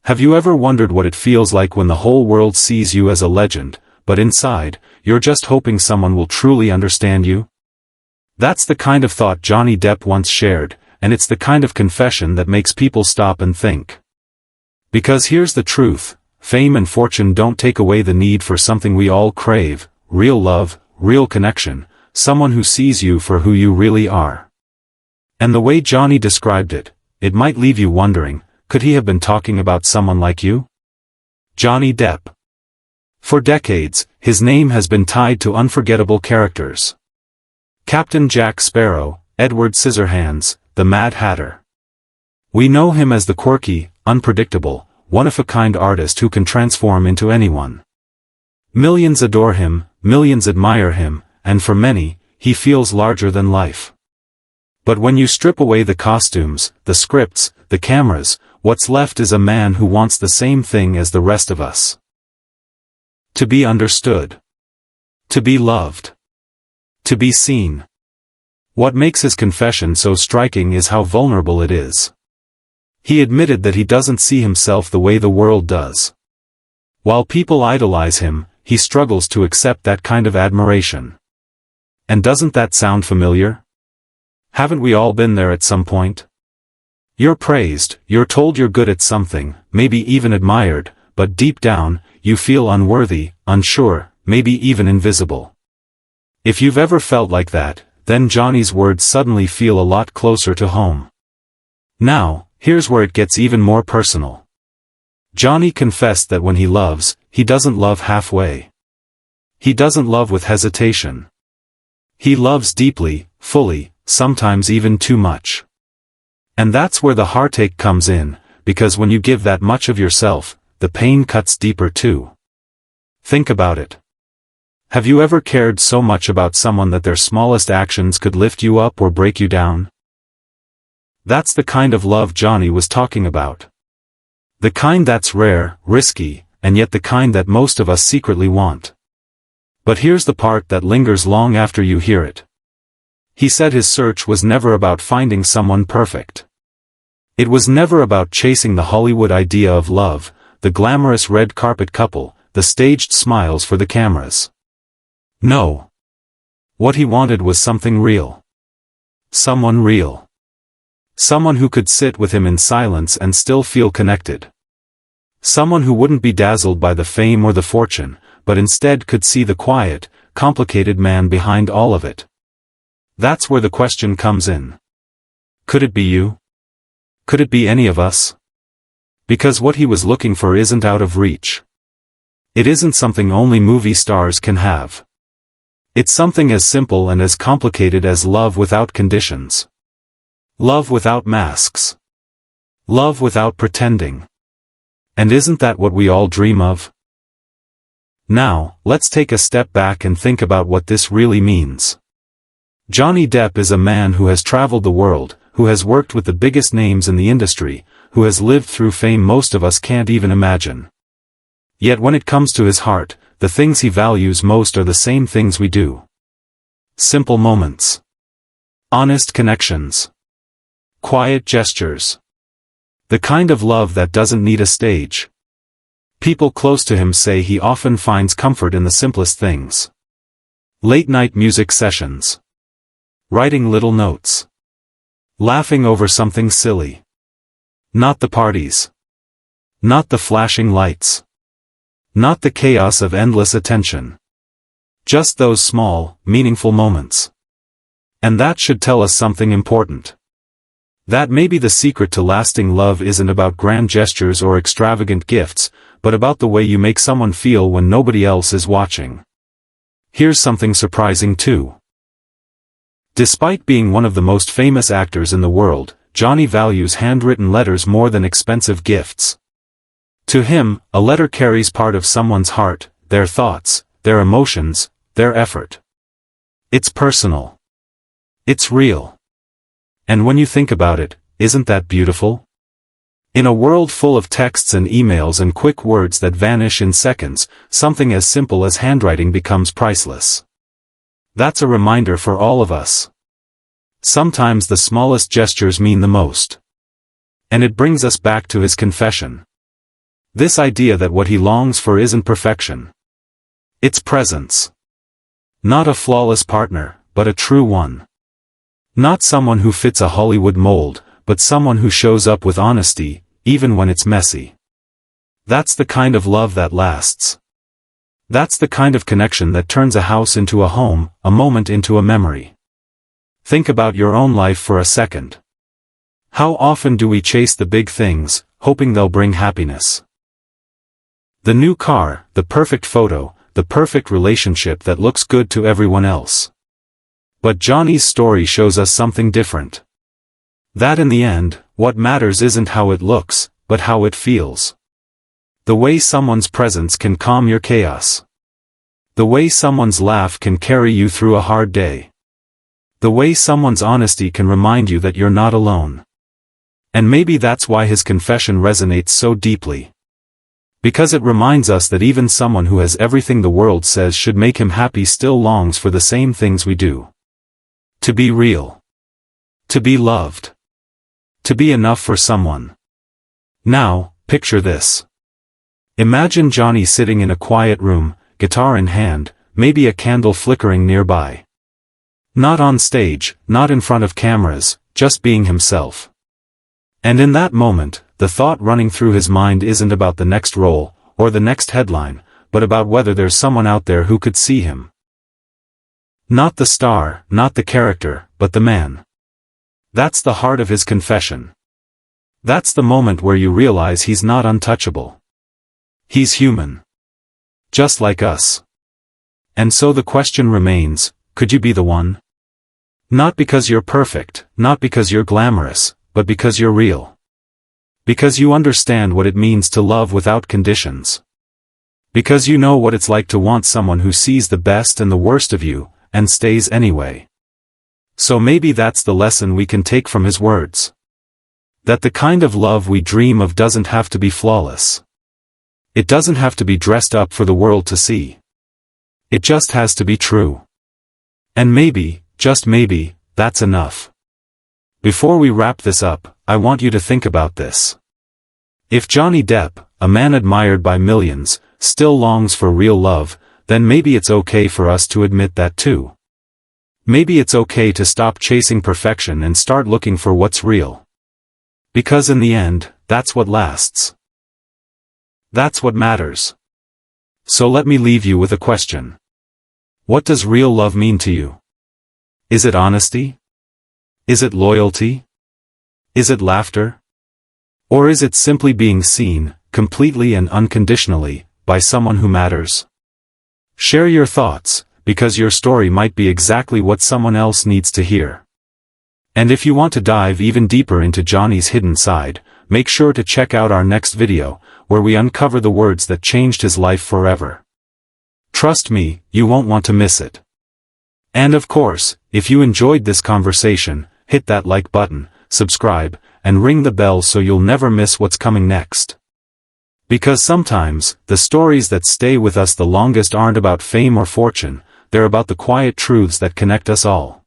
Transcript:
Have you ever wondered what it feels like when the whole world sees you as a legend, but inside, you're just hoping someone will truly understand you? That's the kind of thought Johnny Depp once shared, and it's the kind of confession that makes people stop and think. Because here's the truth, fame and fortune don't take away the need for something we all crave, real love, real connection, someone who sees you for who you really are. And the way Johnny described it, it might leave you wondering, could he have been talking about someone like you? Johnny Depp. For decades, his name has been tied to unforgettable characters. Captain Jack Sparrow, Edward Scissorhands, the Mad Hatter. We know him as the quirky, unpredictable, one-of-a-kind artist who can transform into anyone. Millions adore him, millions admire him, and for many, he feels larger than life. But when you strip away the costumes, the scripts, the cameras, what's left is a man who wants the same thing as the rest of us. To be understood. To be loved. To be seen. What makes his confession so striking is how vulnerable it is. He admitted that he doesn't see himself the way the world does. While people idolize him, he struggles to accept that kind of admiration. And doesn't that sound familiar? Haven't we all been there at some point? You're praised, you're told you're good at something, maybe even admired, but deep down, you feel unworthy, unsure, maybe even invisible. If you've ever felt like that, then Johnny's words suddenly feel a lot closer to home. Now, here's where it gets even more personal. Johnny confessed that when he loves, he doesn't love halfway. He doesn't love with hesitation. He loves deeply, fully, sometimes even too much. And that's where the heartache comes in, because when you give that much of yourself, the pain cuts deeper too. Think about it. Have you ever cared so much about someone that their smallest actions could lift you up or break you down? That's the kind of love Johnny was talking about. The kind that's rare, risky, and yet the kind that most of us secretly want. But here's the part that lingers long after you hear it. He said his search was never about finding someone perfect. It was never about chasing the Hollywood idea of love, the glamorous red carpet couple, the staged smiles for the cameras. No. What he wanted was something real. Someone real. Someone who could sit with him in silence and still feel connected. Someone who wouldn't be dazzled by the fame or the fortune, but instead could see the quiet, complicated man behind all of it. That's where the question comes in. Could it be you? Could it be any of us? Because what he was looking for isn't out of reach. It isn't something only movie stars can have. It's something as simple and as complicated as love without conditions. Love without masks. Love without pretending. And isn't that what we all dream of? Now, let's take a step back and think about what this really means. Johnny Depp is a man who has traveled the world, who has worked with the biggest names in the industry, who has lived through fame most of us can't even imagine. Yet when it comes to his heart, the things he values most are the same things we do. Simple moments. Honest connections. Quiet gestures. The kind of love that doesn't need a stage. People close to him say he often finds comfort in the simplest things. Late-night music sessions. Writing little notes. Laughing over something silly. Not the parties. Not the flashing lights. Not the chaos of endless attention. Just those small, meaningful moments. And that should tell us something important. That maybe the secret to lasting love isn't about grand gestures or extravagant gifts, but about the way you make someone feel when nobody else is watching. Here's something surprising too. Despite being one of the most famous actors in the world, Johnny values handwritten letters more than expensive gifts. To him, a letter carries part of someone's heart, their thoughts, their emotions, their effort. It's personal. It's real. And when you think about it, isn't that beautiful? In a world full of texts and emails and quick words that vanish in seconds, something as simple as handwriting becomes priceless. That's a reminder for all of us. Sometimes the smallest gestures mean the most. And it brings us back to his confession. This idea that what he longs for isn't perfection. It's presence. Not a flawless partner, but a true one. Not someone who fits a Hollywood mold, but someone who shows up with honesty, even when it's messy. That's the kind of love that lasts. That's the kind of connection that turns a house into a home, a moment into a memory. Think about your own life for a second. How often do we chase the big things, hoping they'll bring happiness? The new car, the perfect photo, the perfect relationship that looks good to everyone else. But Johnny's story shows us something different. That in the end, what matters isn't how it looks, but how it feels. The way someone's presence can calm your chaos. The way someone's laugh can carry you through a hard day. The way someone's honesty can remind you that you're not alone. And maybe that's why his confession resonates so deeply. Because it reminds us that even someone who has everything the world says should make him happy still longs for the same things we do. To be real. To be loved. To be enough for someone. Now, picture this. Imagine Johnny sitting in a quiet room, guitar in hand, maybe a candle flickering nearby. Not on stage, not in front of cameras, just being himself. And in that moment, the thought running through his mind isn't about the next role, or the next headline, but about whether there's someone out there who could see him. Not the star, not the character, but the man. That's the heart of his confession. That's the moment where you realize he's not untouchable. He's human. Just like us. And so the question remains, could you be the one? Not because you're perfect, not because you're glamorous, but because you're real. Because you understand what it means to love without conditions. Because you know what it's like to want someone who sees the best and the worst of you, and stays anyway. So maybe that's the lesson we can take from his words. That the kind of love we dream of doesn't have to be flawless. It doesn't have to be dressed up for the world to see. It just has to be true. And maybe, just maybe, that's enough. Before we wrap this up, I want you to think about this. If Johnny Depp, a man admired by millions, still longs for real love, then maybe it's okay for us to admit that too. Maybe it's okay to stop chasing perfection and start looking for what's real. Because in the end, that's what lasts. That's what matters. So let me leave you with a question. What does real love mean to you? Is it honesty? Is it loyalty? Is it laughter? Or is it simply being seen, completely and unconditionally, by someone who matters? Share your thoughts, because your story might be exactly what someone else needs to hear. And if you want to dive even deeper into Johnny's hidden side, make sure to check out our next video, where we uncover the words that changed his life forever. Trust me, you won't want to miss it. And of course, if you enjoyed this conversation, hit that like button, subscribe, and ring the bell so you'll never miss what's coming next. Because sometimes, the stories that stay with us the longest aren't about fame or fortune, they're about the quiet truths that connect us all.